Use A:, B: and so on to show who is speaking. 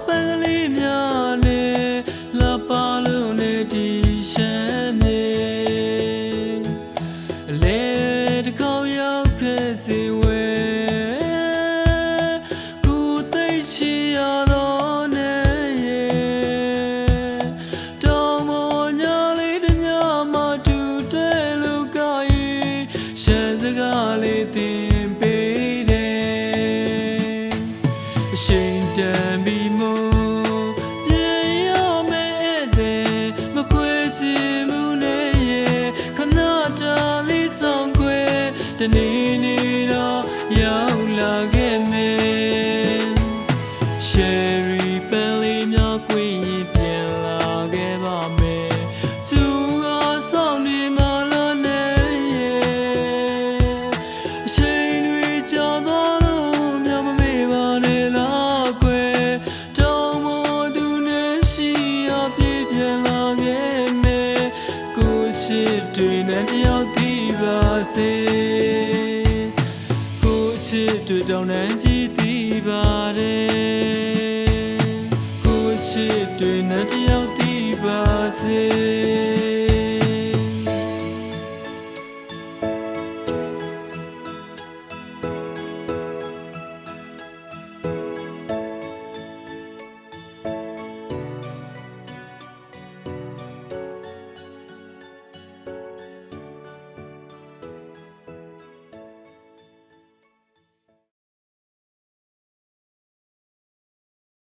A: ပန်းကလေးများနဲ့လာပါလို့နဲ့ဒီရှမ်းမြေလေတကောက်ရောက်ခဲ့စေဝဲကိုသိချီရတော့နဲ့ရဲ့တောင်ပေါ်ညာလေးတညမှတူတွေ့လို့ကရင်ရှမ်းစကားလေးတင်ပေးတယ်ရှိန်တန်ပြီးမို့ပြေရမယ်တဲ့မခွေချင်မှုနဲ့ရဲ့ခဏတာလေးဆောင်ခွဲတနေ့နေ့တော့ရောက်လာခဲ့မယ် Sherry ပန်းလေးများကွေ